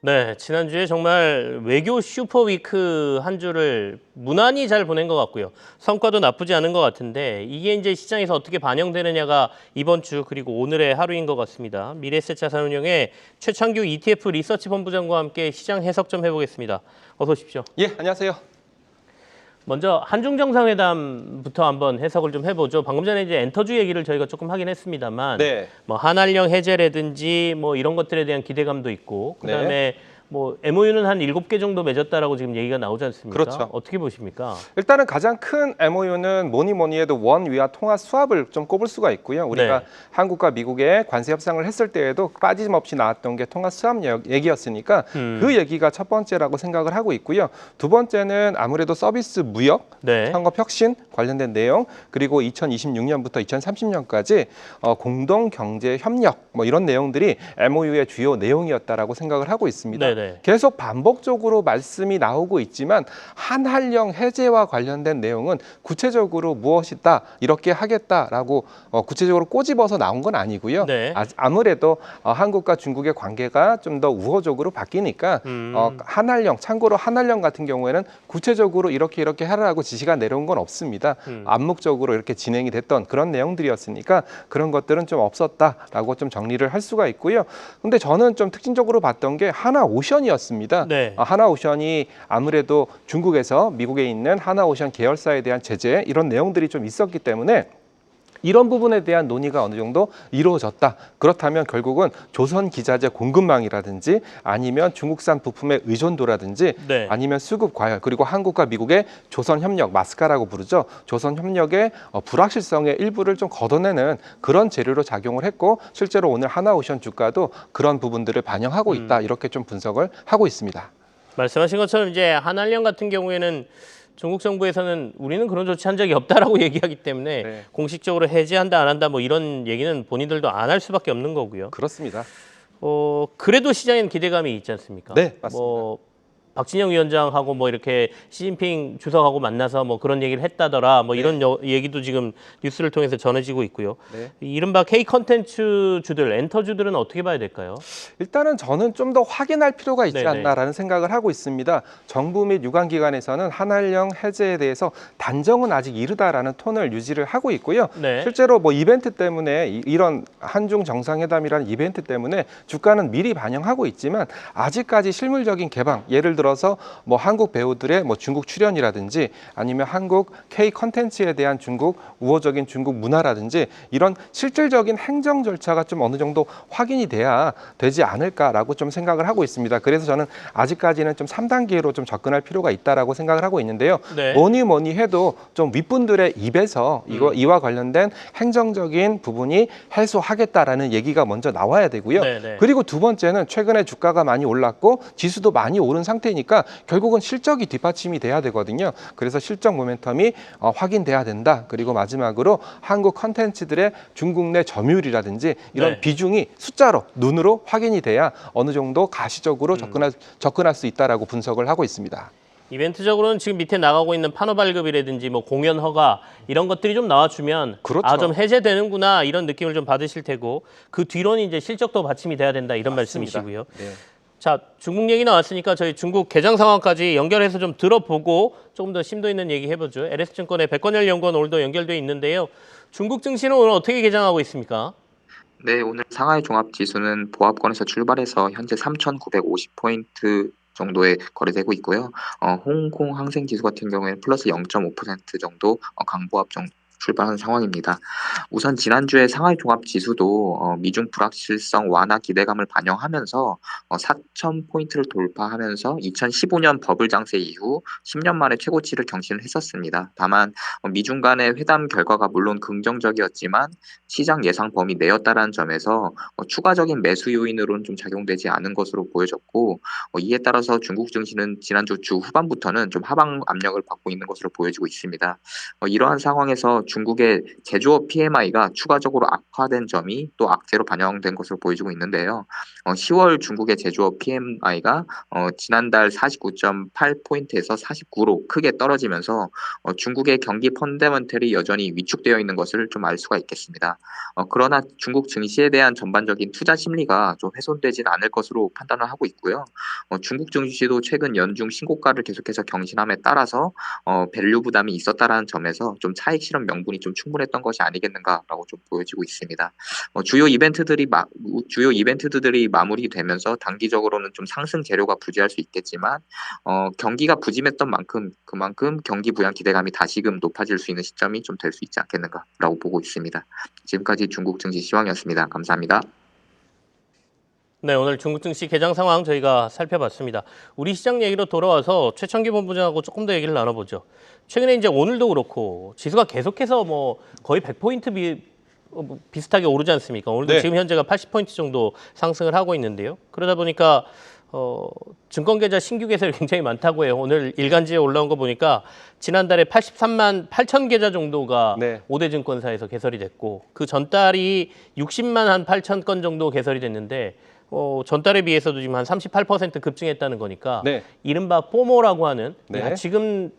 네, 지난주에 정말 외교 슈퍼위크 한 주를 무난히 잘 보낸 것 같고요. 성과도 나쁘지 않은 것 같은데 이게 이제 시장에서 어떻게 반영되느냐가 이번 주 그리고 오늘의 하루인 것 같습니다. 미래에셋자산운용의 최창규 ETF 리서치 본부장과 함께 시장 해석 좀 해보겠습니다. 어서 오십시오. 예, 안녕하세요. 먼저 한중 정상회담부터 한번 해석을 좀 해보죠. 방금 전에 이제 엔터주 얘기를 저희가 조금 하긴 했습니다만, 네. 뭐 한한령 해제라든지 뭐 이런 것들에 대한 기대감도 있고, 그다음에 뭐 MOU는 한 7개 정도 맺었다라고 지금 얘기가 나오지 않습니까? 그렇죠. 어떻게 보십니까? 일단은 가장 큰 MOU는 뭐니 해도 원 위와 통화 수합을 좀 꼽을 수가 있고요. 우리가 네. 한국과 미국의 관세 협상을 했을 때에도 빠짐없이 나왔던 게 통화 수합 얘기였으니까 그 얘기가 첫 번째라고 생각을 하고 있고요. 두 번째는 아무래도 서비스 무역, 네. 창업 혁신 관련된 내용, 그리고 2026년부터 2030년까지 공동 경제 협력 뭐 이런 내용들이 MOU의 주요 내용이었다라고 생각을 하고 있습니다. 네네. 계속 반복적으로 말씀이 나오고 있지만 한한령 해제와 관련된 내용은 구체적으로 무엇이다 이렇게 하겠다라고 구체적으로 꼬집어서 나온 건 아니고요. 네. 아무래도 한국과 중국의 관계가 좀 더 우호적으로 바뀌니까 한한령 참고로 한한령 같은 경우에는 구체적으로 이렇게 하라고 지시가 내려온 건 없습니다. 암묵적으로 이렇게 진행이 됐던 그런 내용들이었으니까 그런 것들은 좀 없었다라고 좀 정리를 할 수가 있고요. 근데 저는 좀 특징적으로 봤던 게 하나오션이었습니다. 네. 하나오션이 아무래도 중국에서 미국에 있는 하나오션 계열사에 대한 제재 이런 내용들이 좀 있었기 때문에 이런 부분에 대한 논의가 어느 정도 이루어졌다. 그렇다면 결국은 조선 기자재 공급망이라든지 아니면 중국산 부품의 의존도라든지 네. 아니면 수급 과열 그리고 한국과 미국의 조선 협력 마스카라고 부르죠. 조선 협력의 불확실성의 일부를 좀 걷어내는 그런 재료로 작용을 했고 실제로 오늘 하나오션 주가도 그런 부분들을 반영하고 있다. 이렇게 좀 분석을 하고 있습니다. 말씀하신 것처럼 이제 한한령 같은 경우에는 중국 정부에서는 우리는 그런 조치한 적이 없다라고 얘기하기 때문에 네. 공식적으로 해제한다 안 한다 뭐 이런 얘기는 본인들도 안 할 수밖에 없는 거고요. 그렇습니다. 그래도 시장에는 기대감이 있지 않습니까? 네, 맞습니다. 뭐 박진영 위원장하고 뭐 이렇게 시진핑 주석하고 만나서 뭐 그런 얘기를 했다더라 뭐 이런 얘기도 지금 뉴스를 통해서 전해지고 있고요. 네. 이른바 K 컨텐츠 주들, 엔터주들은 어떻게 봐야 될까요? 일단은 저는 좀 더 확인할 필요가 있지 네네. 않나라는 생각을 하고 있습니다. 정부 및 유관기관에서는 한한령 해제에 대해서 단정은 아직 이르다라는 톤을 유지를 하고 있고요. 네. 실제로 뭐 이벤트 때문에 이런 한중 정상회담이라는 이벤트 때문에 주가는 미리 반영하고 있지만 아직까지 실물적인 개방, 예를 들어서 뭐 한국 배우들의 뭐 중국 출연이라든지 아니면 한국 K 컨텐츠에 대한 중국 우호적인 중국 문화라든지 이런 실질적인 행정 절차가 좀 어느 정도 확인이 돼야 되지 않을까라고 좀 생각을 하고 있습니다. 그래서 저는 아직까지는 좀 3단계로 좀 접근할 필요가 있다라고 생각을 하고 있는데요. 네. 뭐니 해도 좀 윗분들의 입에서 이와 관련된 행정적인 부분이 해소하겠다라는 얘기가 먼저 나와야 되고요. 네네. 그리고 두 번째는 최근에 주가가 많이 올랐고 지수도 많이 오른 상태니까 결국은 실적이 뒷받침이 돼야 되거든요. 그래서 실적 모멘텀이 확인돼야 된다. 그리고 마지막으로 한국 컨텐츠들의 중국 내 점유율이라든지 이런 네. 비중이 숫자로 눈으로 확인이 돼야 어느 정도 가시적으로 접근할 수 있다라고 분석을 하고 있습니다. 이벤트적으로는 지금 밑에 나가고 있는 판호 발급이라든지 뭐 공연 허가 이런 것들이 좀 나와주면 그렇죠. 아, 좀 해제되는구나 이런 느낌을 좀 받으실 테고 그 뒤로는 이제 실적도 받침이 돼야 된다 이런 맞습니다. 말씀이시고요. 네. 자, 중국 얘기 나왔으니까 저희 중국 개장 상황까지 연결해서 좀 들어보고 조금 더 심도 있는 얘기 해보죠. LS증권의 백건열 연구원 오늘도 연결돼 있는데요. 중국 증시는 오늘 어떻게 개장하고 있습니까? 네, 오늘 상하이 종합지수는 보합권에서 출발해서 현재 3,950포인트 정도에 거래되고 있고요. 홍콩 항생지수 같은 경우에는 플러스 0.5% 정도 강보합 출발한 상황입니다. 우선 지난주에 상하이 종합지수도 미중 불확실성 완화 기대감을 반영하면서 4,000포인트를 돌파하면서 2015년 버블 장세 이후 10년 만에 최고치를 경신을 했었습니다. 다만 미중 간의 회담 결과가 물론 긍정적이었지만 시장 예상 범위 내였다라는 점에서 추가적인 매수 요인으로는 좀 작용되지 않은 것으로 보여졌고 이에 따라서 중국 증시는 지난주 주 후반부터는 좀 하방 압력을 받고 있는 것으로 보여지고 있습니다. 이러한 상황에서 중국의 제조업 PMI가 추가적으로 악화된 점이 또 악재로 반영된 것으로 보여지고 있는데요. 10월 중국의 제조업 PMI가 지난달 49.8포인트에서 49로 크게 떨어지면서 중국의 경기 펀더멘털이 여전히 위축되어 있는 것을 좀 알 수가 있겠습니다. 그러나 중국 증시에 대한 전반적인 투자 심리가 좀 훼손되지는 않을 것으로 판단을 하고 있고요. 중국 증시도 최근 연중 신고가를 계속해서 경신함에 따라서 밸류 부담이 있었다라는 점에서 좀 차익 실현 명분이 좀 충분했던 것이 아니겠는가라고 좀 보여지고 있습니다. 주요 이벤트들이 마무리되면서 단기적으로는 좀 상승 재료가 부재할 수 있겠지만 경기가 부진했던 만큼 그만큼 경기 부양 기대감이 다시금 높아질 수 있는 시점이 좀 될 수 있지 않겠는가라고 보고 있습니다. 지금까지 중국 증시 시황이었습니다. 감사합니다. 네, 오늘 중국 증시 개장 상황 저희가 살펴봤습니다. 우리 시장 얘기로 돌아와서 최창기 본부장하고 조금 더 얘기를 나눠보죠. 최근에 이제 오늘도 그렇고 지수가 계속해서 뭐 거의 100포인트 비슷하게 오르지 않습니까? 오늘도 네. 지금 현재가 80포인트 정도 상승을 하고 있는데요. 그러다 보니까 증권 계좌 신규 개설이 굉장히 많다고 해요. 오늘 일간지에 올라온 거 보니까 지난달에 83만 8천 계좌 정도가 네. 5대 증권사에서 개설이 됐고 그 전달이 60만 한 8천 건 정도 개설이 됐는데 전달에 비해서도 지금 한 38% 급증했다는 거니까 네. 이른바 포모라고 하는 네. 야, 지금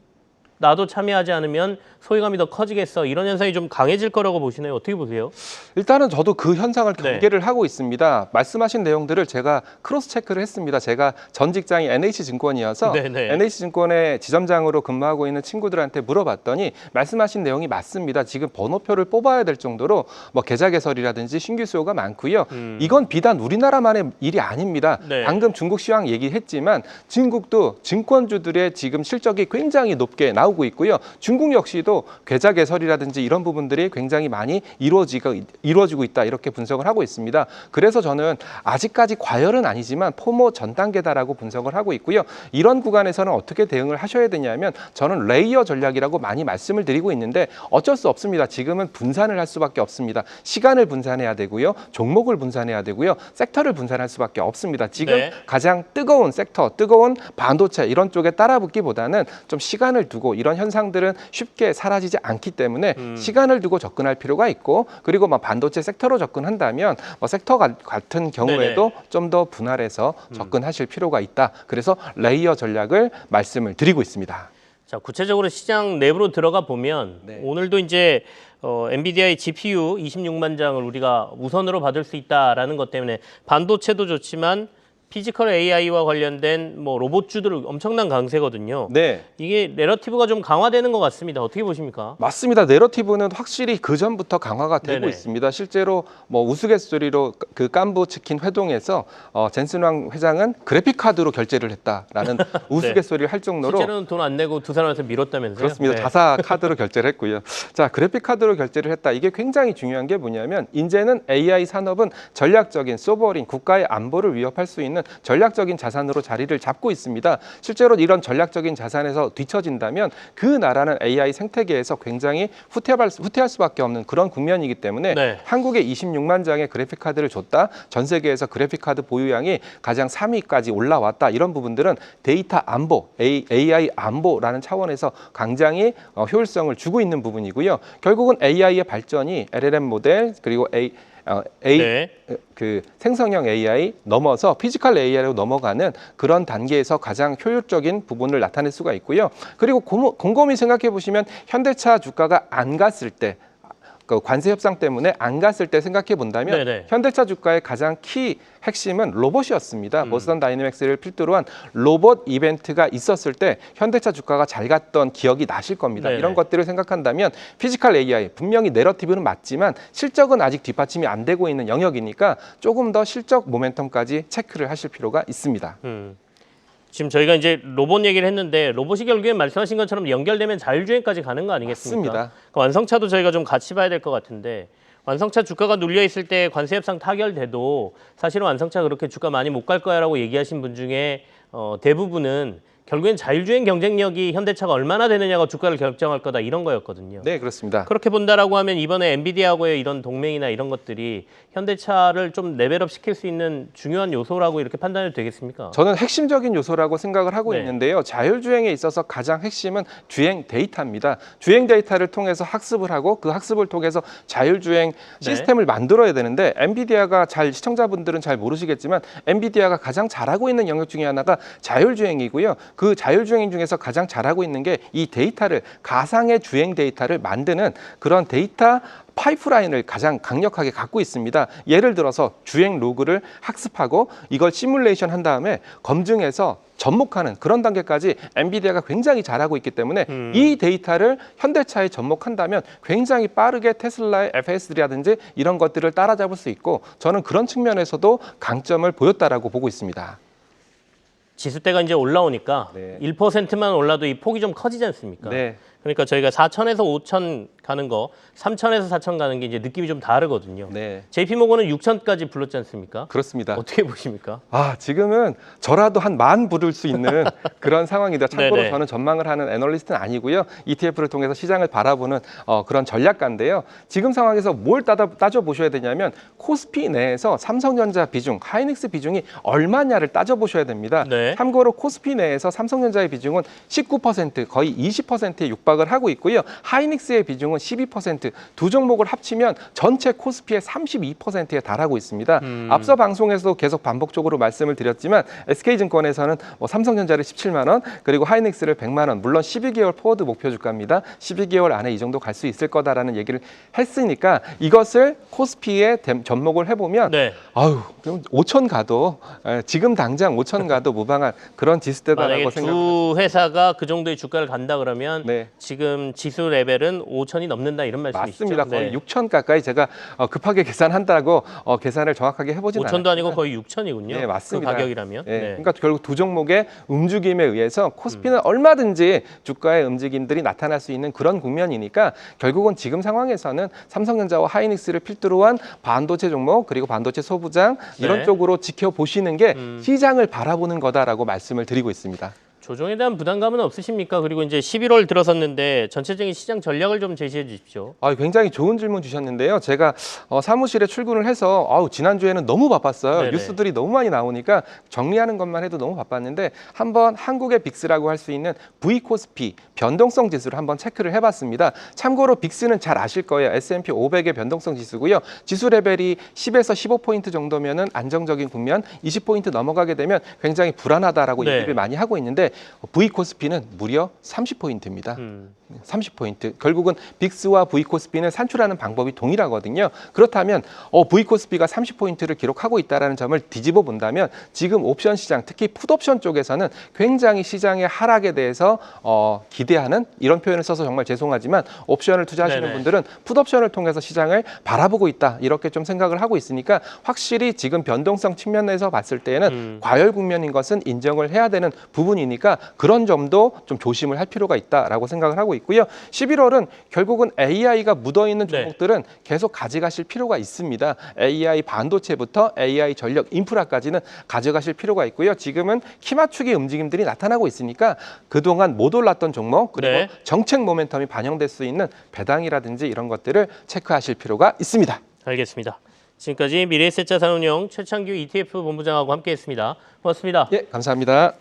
나도 참여하지 않으면 소외감이 더 커지겠어 이런 현상이 좀 강해질 거라고 보시나요? 어떻게 보세요? 일단은 저도 그 현상을 네. 경계를 하고 있습니다. 말씀하신 내용들을 제가 크로스 체크를 했습니다. 제가 전 직장이 NH증권이어서 네네. NH증권의 지점장으로 근무하고 있는 친구들한테 물어봤더니 말씀하신 내용이 맞습니다. 지금 번호표를 뽑아야 될 정도로 뭐 계좌 개설이라든지 신규 수요가 많고요. 이건 비단 우리나라만의 일이 아닙니다. 네. 방금 중국 시황 얘기했지만 중국도 증권주들의 지금 실적이 굉장히 높게 나오고 있고요. 중국 역시도 계좌 개설이라든지 이런 부분들이 굉장히 많이 이루어지고 있다 이렇게 분석을 하고 있습니다. 그래서 저는 아직까지 과열은 아니지만 포모 전 단계다라고 분석을 하고 있고요. 이런 구간에서는 어떻게 대응을 하셔야 되냐면 저는 레이어 전략이라고 많이 말씀을 드리고 있는데 어쩔 수 없습니다. 지금은 분산을 할 수밖에 없습니다. 시간을 분산해야 되고요. 종목을 분산해야 되고요. 섹터를 분산할 수밖에 없습니다. 지금 네. 가장 뜨거운 섹터, 뜨거운 반도체 이런 쪽에 따라붙기보다는 좀 시간을 두고 이런 현상들은 쉽게 사라지지 않기 때문에 시간을 두고 접근할 필요가 있고 그리고 뭐 반도체 섹터로 접근한다면 뭐 섹터 같은 경우에도 좀 더 분할해서 접근하실 필요가 있다. 그래서 레이어 전략을 말씀을 드리고 있습니다. 자, 구체적으로 시장 내부로 들어가 보면 네. 오늘도 이제 엔비디아의 GPU 26만 장을 우리가 우선으로 받을 수 있다라는 것 때문에 반도체도 좋지만 피지컬 AI와 관련된 뭐 로봇주들 엄청난 강세거든요. 네. 이게 내러티브가 좀 강화되는 것 같습니다. 어떻게 보십니까? 맞습니다. 내러티브는 확실히 그 전부터 강화가 되고 네네. 있습니다. 실제로 뭐 우스갯소리로 그 깐부 치킨 회동에서 젠슨왕 회장은 그래픽 카드로 결제를 했다라는 우스갯소리를 할 정도로 실제로는 돈 안 내고 두 사람한테 밀었다면서요? 그렇습니다. 네. 자사 카드로 결제를 했고요. 자, 그래픽 카드로 결제를 했다. 이게 굉장히 중요한 게 뭐냐면 이제는 AI 산업은 전략적인 소버린 국가의 안보를 위협할 수 있는 전략적인 자산으로 자리를 잡고 있습니다. 실제로 이런 전략적인 자산에서 뒤처진다면 그 나라는 AI 생태계에서 굉장히 후퇴할 수밖에 없는 그런 국면이기 때문에 네. 한국에 26만 장의 그래픽 카드를 줬다. 전 세계에서 그래픽 카드 보유량이 가장 3위까지 올라왔다. 이런 부분들은 데이터 안보, AI 안보라는 차원에서 굉장히 효율성을 주고 있는 부분이고요. 결국은 AI의 발전이 LLM 모델 그리고 네. 그 생성형 AI 넘어서 피지컬 AI로 넘어가는 그런 단계에서 가장 효율적인 부분을 나타낼 수가 있고요. 그리고 곰곰이 생각해 보시면 현대차 주가가 안 갔을 때 그 관세 협상 때문에 안 갔을 때 생각해 본다면 네네. 현대차 주가의 가장 키 핵심은 로봇이었습니다. 보스턴 다이내믹스를 필두로 한 로봇 이벤트가 있었을 때 현대차 주가가 잘 갔던 기억이 나실 겁니다. 네네. 이런 것들을 생각한다면 피지컬 AI 분명히 내러티브는 맞지만 실적은 아직 뒷받침이 안 되고 있는 영역이니까 조금 더 실적 모멘텀까지 체크를 하실 필요가 있습니다. 지금 저희가 이제 로봇 얘기를 했는데 로봇이 결국엔 말씀하신 것처럼 연결되면 자율주행까지 가는 거 아니겠습니까? 맞습니다. 그러니까 완성차도 저희가 좀 같이 봐야 될 것 같은데 완성차 주가가 눌려 있을 때 관세 협상 타결돼도 사실은 완성차 그렇게 주가 많이 못 갈 거야라고 얘기하신 분 중에 대부분은 결국엔 자율주행 경쟁력이 현대차가 얼마나 되느냐가 주가를 결정할 거다 이런 거였거든요. 네, 그렇습니다. 그렇게 본다라고 하면 이번에 엔비디아하고의 이런 동맹이나 이런 것들이 현대차를 좀 레벨업 시킬 수 있는 중요한 요소라고 이렇게 판단해도 되겠습니까? 저는 핵심적인 요소라고 생각을 하고 네. 있는데요. 자율주행에 있어서 가장 핵심은 주행 데이터입니다. 주행 데이터를 통해서 학습을 하고 그 학습을 통해서 자율주행 시스템을 만들어야 되는데 엔비디아가 시청자분들은 잘 모르시겠지만 엔비디아가 가장 잘하고 있는 영역 중에 하나가 자율주행이고요. 그 자율주행 중에서 가장 잘하고 있는 게 이 데이터를 가상의 주행 데이터를 만드는 그런 데이터 파이프라인을 가장 강력하게 갖고 있습니다. 예를 들어서 주행 로그를 학습하고 이걸 시뮬레이션 한 다음에 검증해서 접목하는 그런 단계까지 엔비디아가 굉장히 잘하고 있기 때문에 이 데이터를 현대차에 접목한다면 굉장히 빠르게 테슬라의 FSD라든지 이런 것들을 따라잡을 수 있고 저는 그런 측면에서도 강점을 보였다라고 보고 있습니다. 지수대가 이제 올라오니까 네. 1%만 올라도 이 폭이 좀 커지지 않습니까? 네. 그러니까 저희가 4천에서 5천 가는 거, 3천에서 4천 가는 게 이제 느낌이 좀 다르거든요. 네. JP모건은 6천까지 불렀지 않습니까? 그렇습니다. 어떻게 보십니까? 지금은 저라도 한 만 부를 수 있는 그런 상황이다. 참고로 네네. 저는 전망을 하는 애널리스트는 아니고요. ETF를 통해서 시장을 바라보는 그런 전략가인데요. 지금 상황에서 뭘 따져보셔야 되냐면 코스피 내에서 삼성전자 비중, 하이닉스 비중이 얼마냐를 따져보셔야 됩니다. 네. 참고로 코스피 내에서 삼성전자의 비중은 19%, 거의 20%에 육박을 하고 있고요. 하이닉스의 비중은 12%, 두 종목을 합치면 전체 코스피의 32%에 달하고 있습니다. 앞서 방송에서도 계속 반복적으로 말씀을 드렸지만 SK증권에서는 삼성전자를 17만 원, 그리고 하이닉스를 100만 원, 물론 12개월 포워드 목표 주가입니다. 12개월 안에 이 정도 갈 수 있을 거다라는 얘기를 했으니까 이것을 코스피에 접목을 해보면 네. 그럼 5천 가도 지금 당장 5천 가도 무방한 그런 지수대다라고 만약에 생각합니다. 두 회사가 그 정도의 주가를 간다 그러면 네. 지금 지수 레벨은 5천이 넘는다 이런 말씀이시죠? 맞습니다. 거의 6천 가까이 제가 급하게 계산한다고 계산을 정확하게 해보진 5천도 않았습니다. 아니고 거의 6천이군요. 네, 맞습니다. 그 가격이라면. 네. 그러니까 결국 두 종목의 움직임에 의해서 코스피는 얼마든지 주가의 움직임들이 나타날 수 있는 그런 국면이니까 결국은 지금 상황에서는 삼성전자와 하이닉스를 필두로 한 반도체 종목 그리고 반도체 소부장 이런 네. 쪽으로 지켜보시는 게 시장을 바라보는 거다라고 말씀을 드리고 있습니다. 조정에 대한 부담감은 없으십니까? 그리고 이제 11월 들어섰는데 전체적인 시장 전략을 좀 제시해 주십시오. 굉장히 좋은 질문 주셨는데요. 제가 사무실에 출근을 해서 지난주에는 너무 바빴어요. 네네. 뉴스들이 너무 많이 나오니까 정리하는 것만 해도 너무 바빴는데 한번 한국의 빅스라고 할 수 있는 V코스피 변동성 지수를 한번 체크를 해봤습니다. 참고로 빅스는 잘 아실 거예요. S&P 500의 변동성 지수고요. 지수 레벨이 10에서 15포인트 정도면은 안정적인 국면, 20포인트 넘어가게 되면 굉장히 불안하다라고 네. 얘기를 많이 하고 있는데 V코스피는 무려 30포인트입니다. 30포인트. 결국은 빅스와 V코스피는 산출하는 방법이 동일하거든요. 그렇다면 V코스피가 30포인트를 기록하고 있다는 점을 뒤집어 본다면 지금 옵션 시장, 특히 풋옵션 쪽에서는 굉장히 시장의 하락에 대해서 기대하는 이런 표현을 써서 정말 죄송하지만 옵션을 투자하시는 네네. 분들은 풋옵션을 통해서 시장을 바라보고 있다. 이렇게 좀 생각을 하고 있으니까 확실히 지금 변동성 측면에서 봤을 때는 과열 국면인 것은 인정을 해야 되는 부분이니까 그런 점도 좀 조심을 할 필요가 있다라고 생각을 하고 있고요. 11월은 결국은 AI가 묻어있는 네. 종목들은 계속 가져가실 필요가 있습니다. AI 반도체부터 AI 전력 인프라까지는 가져가실 필요가 있고요. 지금은 키 맞추기 움직임들이 나타나고 있으니까 그동안 못 올랐던 종목 그리고 네. 정책 모멘텀이 반영될 수 있는 배당이라든지 이런 것들을 체크하실 필요가 있습니다. 알겠습니다. 지금까지 미래에셋자산운용 최창규 ETF 본부장하고 함께했습니다. 고맙습니다. 예, 감사합니다.